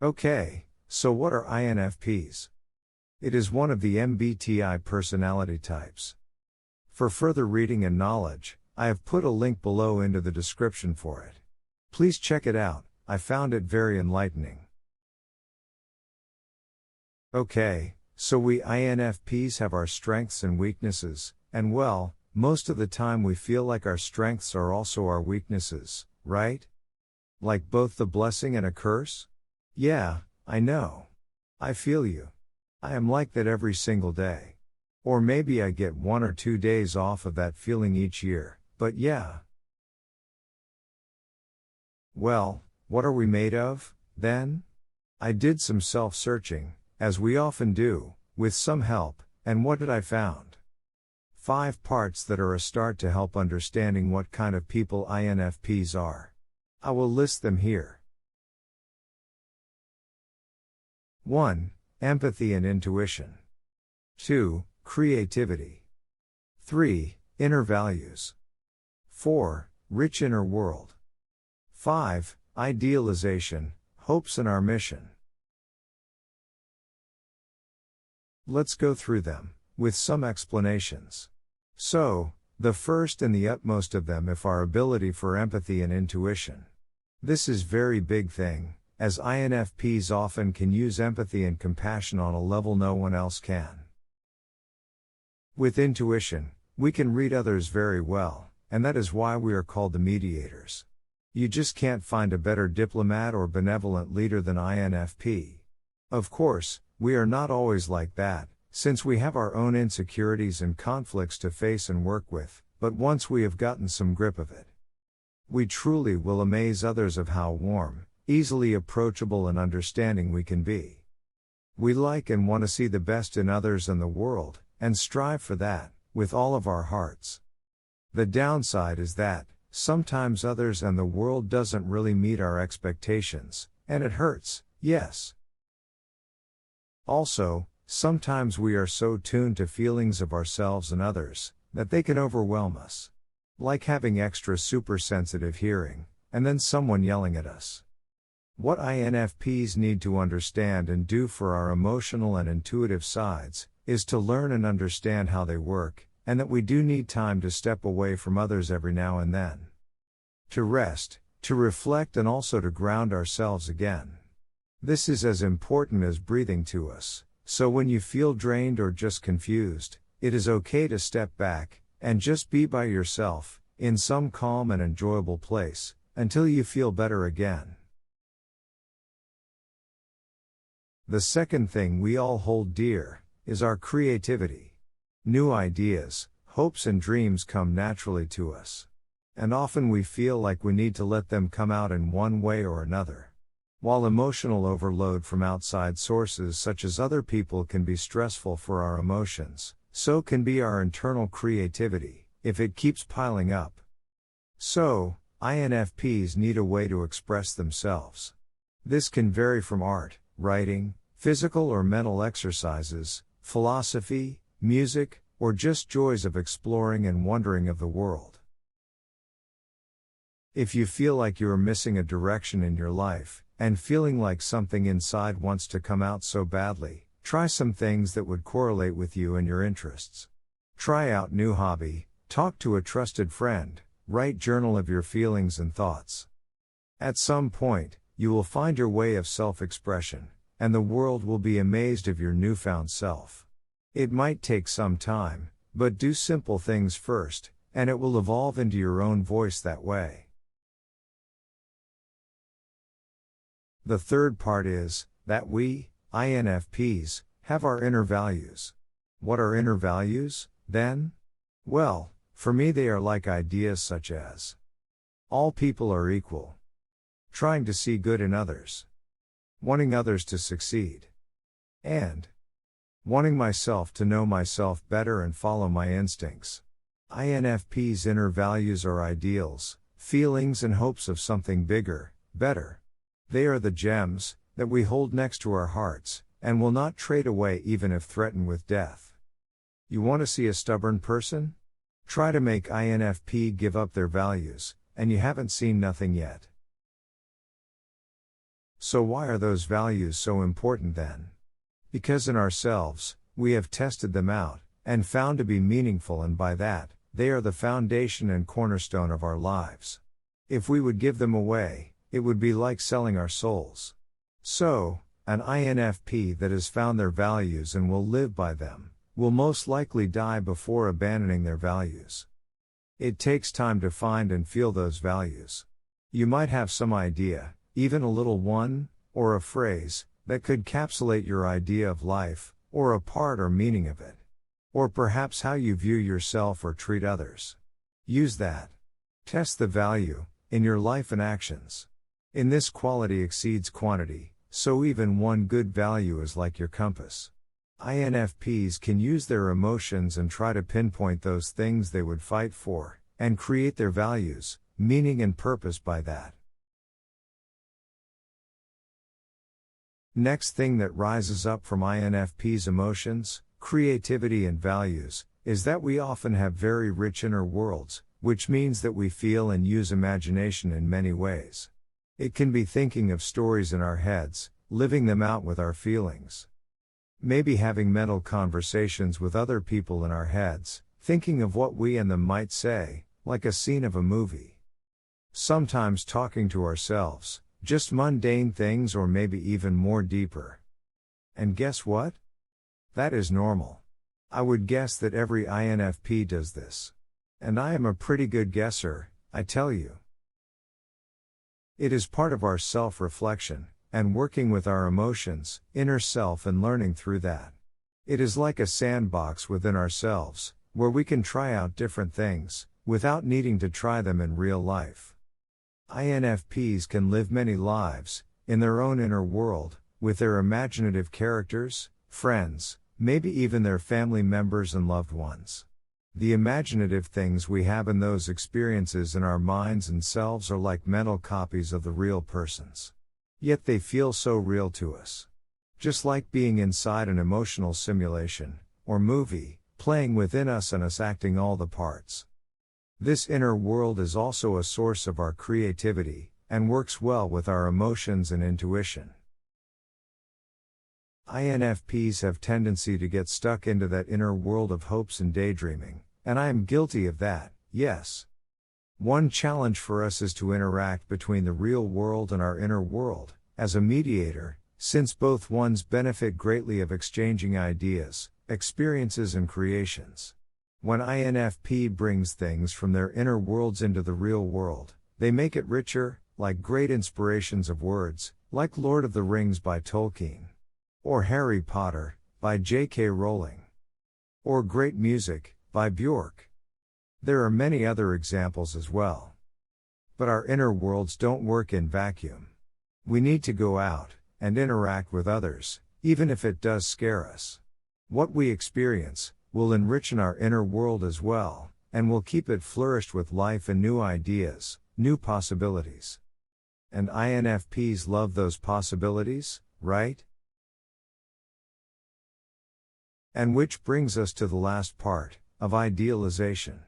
Okay, so what are INFPs? It is one of the MBTI personality types. For further reading and knowledge, I have put a link below into the description for it. Please check it out, I found it very enlightening. Okay, so we INFPs have our strengths and weaknesses, and well, most of the time we feel like our strengths are also our weaknesses, right? Like both the blessing and a curse? Yeah, I know. I feel you. I am like that every single day. Or maybe I get 1 or 2 days off of that feeling each year, but yeah. Well, what are we made of, then? I did some self-searching, as we often do, with some help, and what did I found? 5 parts that are a start to help understanding what kind of people INFPs are. I will list them here. 1. Empathy and intuition. 2. Creativity. 3. Inner values. 4. Rich inner world. 5. Idealization, hopes and our mission. Let's go through them, with some explanations. So, the first and the utmost of them is our ability for empathy and intuition. This is very big thing, as INFPs often can use empathy and compassion on a level no one else can. With intuition, we can read others very well, and that is why we are called the mediators. You just can't find a better diplomat or benevolent leader than INFP. Of course, we are not always like that, since we have our own insecurities and conflicts to face and work with, but once we have gotten some grip of it, we truly will amaze others of how warm, easily approachable and understanding we can be. We like and want to see the best in others and the world, and strive for that, with all of our hearts. The downside is that, sometimes others and the world doesn't really meet our expectations, and it hurts, yes. Also, sometimes we are so tuned to feelings of ourselves and others, that they can overwhelm us. Like having extra super sensitive hearing, and then someone yelling at us. What INFPs need to understand and do for our emotional and intuitive sides, is to learn and understand how they work, and that we do need time to step away from others every now and then. To rest, to reflect and also to ground ourselves again. This is as important as breathing to us, so when you feel drained or just confused, it is okay to step back, and just be by yourself, in some calm and enjoyable place, until you feel better again. The second thing we all hold dear, is our creativity. New ideas, hopes and dreams come naturally to us. And often we feel like we need to let them come out in one way or another. While emotional overload from outside sources such as other people can be stressful for our emotions, so can be our internal creativity, if it keeps piling up. So, INFPs need a way to express themselves. This can vary from art, writing, physical or mental exercises, philosophy, music, or just joys of exploring and wondering of the world. If you feel like you are missing a direction in your life, and feeling like something inside wants to come out so badly, try some things that would correlate with you and your interests. Try out new hobby, talk to a trusted friend, write journal of your feelings and thoughts. At some point, you will find your way of self-expression, and the world will be amazed of your newfound self. It might take some time, but do simple things first, and it will evolve into your own voice that way. The third part is, that we, INFPs, have our inner values. What are inner values, then? Well, for me they are like ideas such as all people are equal, trying to see good in others, wanting others to succeed, and wanting myself to know myself better and follow my instincts. INFP's inner values are ideals, feelings and hopes of something bigger, better. They are the gems that we hold next to our hearts, and will not trade away even if threatened with death. You want to see a stubborn person? Try to make INFP give up their values, and you haven't seen nothing yet. So why are those values so important then? Because in ourselves, we have tested them out, and found to be meaningful, and by that, they are the foundation and cornerstone of our lives. If we would give them away, it would be like selling our souls. So, an INFP that has found their values and will live by them, will most likely die before abandoning their values. It takes time to find and feel those values. You might have some idea, even a little one, or a phrase, that could encapsulate your idea of life, or a part or meaning of it. Or perhaps how you view yourself or treat others. Use that. Test the value, in your life and actions. In this, quality exceeds quantity, so even one good value is like your compass. INFPs can use their emotions and try to pinpoint those things they would fight for, and create their values, meaning and purpose by that. Next thing that rises up from INFPs' emotions, creativity and values, is that we often have very rich inner worlds, which means that we feel and use imagination in many ways. It can be thinking of stories in our heads, living them out with our feelings. Maybe having mental conversations with other people in our heads, thinking of what we and them might say, like a scene of a movie. Sometimes talking to ourselves, just mundane things, or maybe even more deeper. And guess what? That is normal. I would guess that every INFP does this. And I am a pretty good guesser, I tell you. It is part of our self-reflection, and working with our emotions, inner self, and learning through that. It is like a sandbox within ourselves, where we can try out different things, without needing to try them in real life. INFPs can live many lives, in their own inner world, with their imaginative characters, friends, maybe even their family members and loved ones. The imaginative things we have in those experiences in our minds and selves are like mental copies of the real persons. Yet they feel so real to us. Just like being inside an emotional simulation, or movie, playing within us and us acting all the parts. This inner world is also a source of our creativity, and works well with our emotions and intuition. INFPs have tendency to get stuck into that inner world of hopes and daydreaming, and I am guilty of that, yes. One challenge for us is to interact between the real world and our inner world, as a mediator, since both ones benefit greatly of exchanging ideas, experiences and creations. When INFP brings things from their inner worlds into the real world, they make it richer, like great inspirations of words, like Lord of the Rings by Tolkien. Or Harry Potter, by J.K. Rowling. Or great music, by Björk. There are many other examples as well. But our inner worlds don't work in vacuum. We need to go out, and interact with others, even if it does scare us. What we experience, will enrich our inner world as well, and will keep it flourished with life and new ideas, new possibilities. And INFPs love those possibilities, right? And which brings us to the last part, of idealization.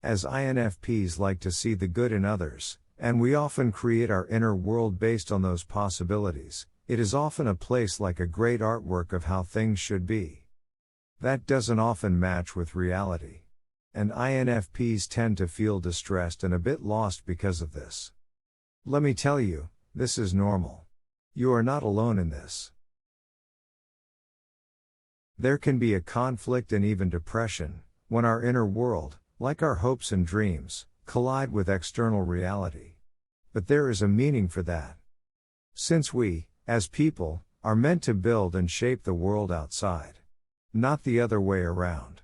As INFPs like to see the good in others, and we often create our inner world based on those possibilities, it is often a place like a great artwork of how things should be. That doesn't often match with reality. And INFPs tend to feel distressed and a bit lost because of this. Let me tell you, this is normal. You are not alone in this. There can be a conflict and even depression, when our inner world, like our hopes and dreams, collide with external reality. But there is a meaning for that. Since we, as people, are meant to build and shape the world outside. Not the other way around.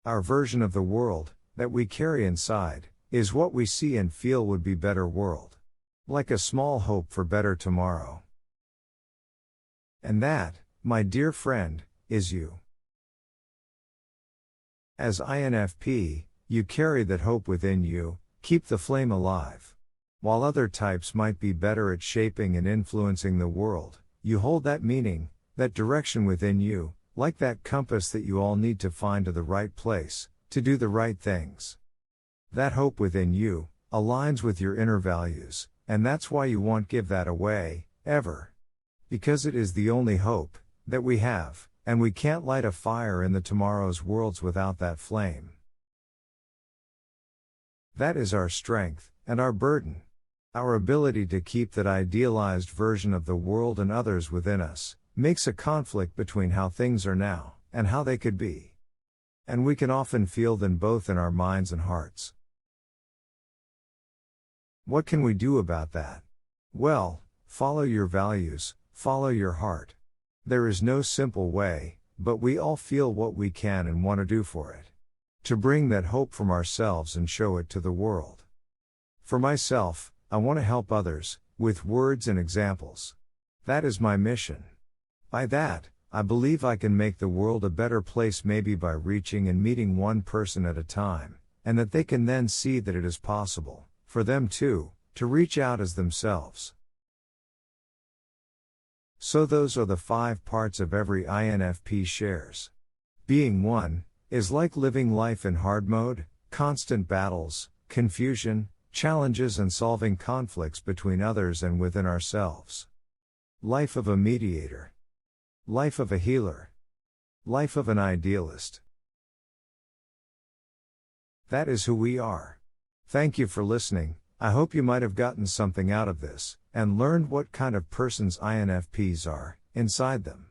Our version of the world, that we carry inside, is what we see and feel would be better world. Like a small hope for better tomorrow. And that, my dear friend, is you. As INFP, you carry that hope within you, keep the flame alive. While other types might be better at shaping and influencing the world, you hold that meaning, that direction within you, like that compass that you all need to find to the right place, to do the right things. That hope within you, aligns with your inner values, and that's why you won't give that away, Ever. Because it is the only hope that we have, and we can't light a fire in the tomorrow's worlds without that flame. That is our strength, and our burden. Our ability to keep that idealized version of the world and others within us, makes a conflict between how things are now, and how they could be. And we can often feel them both in our minds and hearts. What can we do about that? Well, follow your values, follow your heart. There is no simple way, but we all feel what we can and want to do for it. To bring that hope from ourselves and show it to the world. For myself, I want to help others, with words and examples. That is my mission. By that, I believe I can make the world a better place, maybe by reaching and meeting one person at a time, and that they can then see that it is possible, for them too, to reach out as themselves. So those are the 5 parts of every INFP shares. Being one, is like living life in hard mode, constant battles, confusion, challenges and solving conflicts between others and within ourselves. Life of a mediator. Life of a healer. Life of an idealist. That is who we are. Thank you for listening. I hope you might have gotten something out of this, and learned what kind of persons INFPs are, inside them.